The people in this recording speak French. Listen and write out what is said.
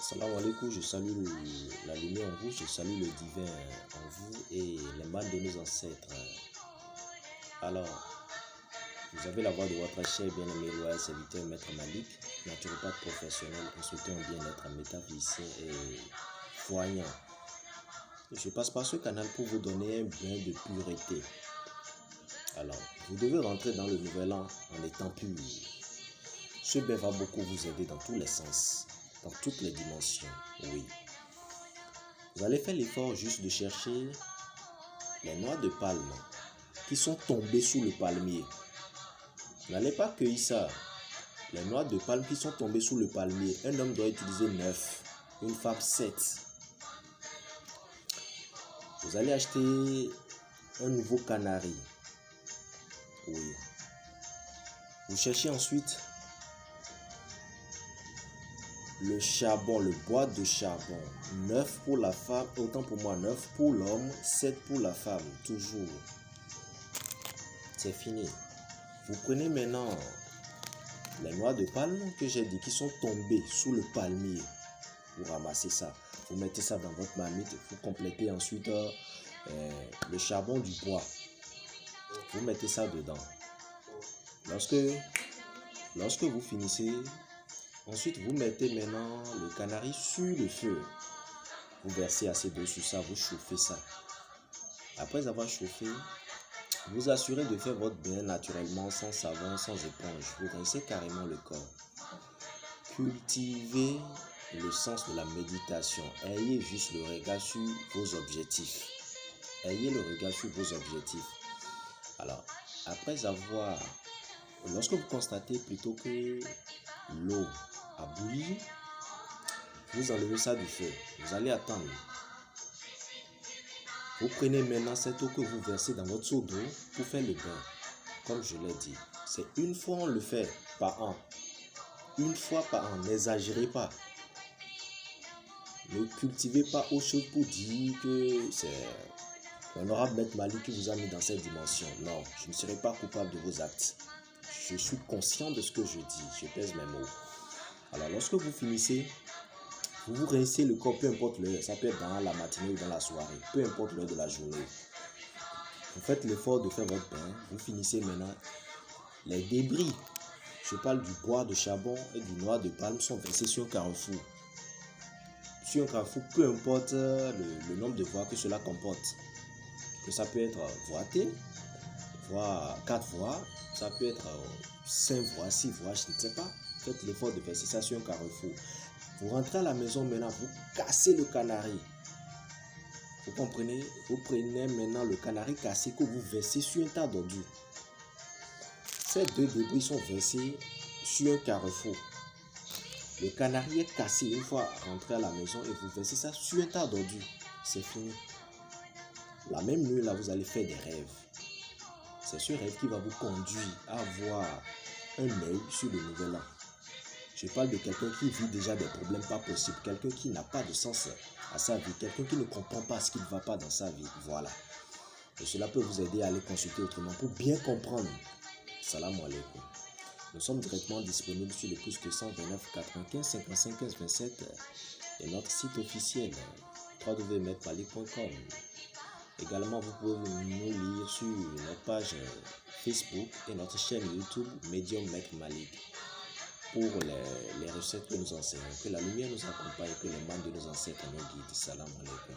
Salam alaikum, je salue la lumière en vous, je salue le divin en vous et les mains de nos ancêtres. Alors, vous avez la voix de votre cher bien-aimé loyal serviteur Maître Malik, naturopathe professionnel, consultant en bien-être, métaphysicien et voyant. Je passe par ce canal pour vous donner un bain de pureté. Alors, vous devez rentrer dans le nouvel an en étant pur. Ce bain va beaucoup vous aider dans tous les sens, dans toutes les dimensions, oui. Vous allez faire l'effort juste de chercher les noix de palme qui sont tombées sous le palmier. Vous n'allez pas cueillir ça. Les noix de palme qui sont tombées sous le palmier, un homme doit utiliser 9, une femme 7. Vous allez acheter un nouveau canari. Oui. Vous cherchez ensuite le charbon, le bois de charbon. 9 pour la femme, autant pour moi, 9 pour l'homme, 7 pour la femme, toujours. C'est fini. Vous prenez maintenant les noix de palme que j'ai dit qui sont tombées sous le palmier. Vous ramassez ça. Vous mettez ça dans votre marmite. Vous complétez ensuite le charbon du bois. Vous mettez ça dedans. Lorsque vous finissez, ensuite vous mettez maintenant le canari sur le feu. Vous versez assez d'eau sur ça, vous chauffez ça. Après avoir chauffé, vous assurez de faire votre bain naturellement, sans savon, sans éponge. Vous rincez carrément le corps. Cultivez le sens de la méditation. Ayez juste le regard sur vos objectifs. Ayez le regard sur vos objectifs. Alors, après avoir... Lorsque vous constatez plutôt que l'eau a bouilli, vous enlevez ça du feu. Vous allez attendre. Vous prenez maintenant cette eau que vous versez dans votre seau d'eau pour faire le bain. Comme je l'ai dit, c'est une fois on le fait par an. Une fois par an, n'exagérez pas. Ne cultivez pas autre chose pour dire que c'est l'honorable Maître Malik qui vous a mis dans cette dimension. Non, je ne serai pas coupable de vos actes. Je suis conscient de ce que je dis. Je pèse mes mots. Alors, lorsque vous finissez, vous vous rincez le corps, peu importe l'heure. Ça peut être dans la matinée ou dans la soirée. Peu importe l'heure de la journée. Vous faites l'effort de faire votre bain. Vous finissez maintenant. Les débris, je parle du bois de charbon et du noix de palme, sont versés sur un carrefour. Sur un carrefour, peu importe le nombre de voies que cela comporte. Que ça peut être voité, voie 4 voies, ça peut être 5 voies, 6 voies, je ne sais pas. Faites l'effort de verser ça sur un carrefour. Vous rentrez à la maison maintenant, vous cassez le canari. Vous comprenez? Vous prenez maintenant le canari cassé que vous versez sur un tas d'ordures. Ces deux débris sont versés sur un carrefour. Le canari est cassé une fois rentré à la maison et vous versez ça sur un tas d'ordures. C'est fini. La même nuit, là, vous allez faire des rêves. C'est ce rêve qui va vous conduire à avoir un œil sur le nouvel an. Je parle de quelqu'un qui vit déjà des problèmes pas possibles, quelqu'un qui n'a pas de sens à sa vie, quelqu'un qui ne comprend pas ce qui ne va pas dans sa vie. Voilà. Et cela peut vous aider à aller consulter autrement pour bien comprendre. Salam alaikum. Nous sommes directement disponibles sur le plus que 129 95 55 15 27 et notre site officiel www.maîtremalik.com. Également, vous pouvez nous lire sur notre page Facebook et notre chaîne YouTube Medium Maître Malik pour les recettes que nous enseignons. Que la lumière nous accompagne, que les mains de nos ancêtres nous guident. Salam alaikum.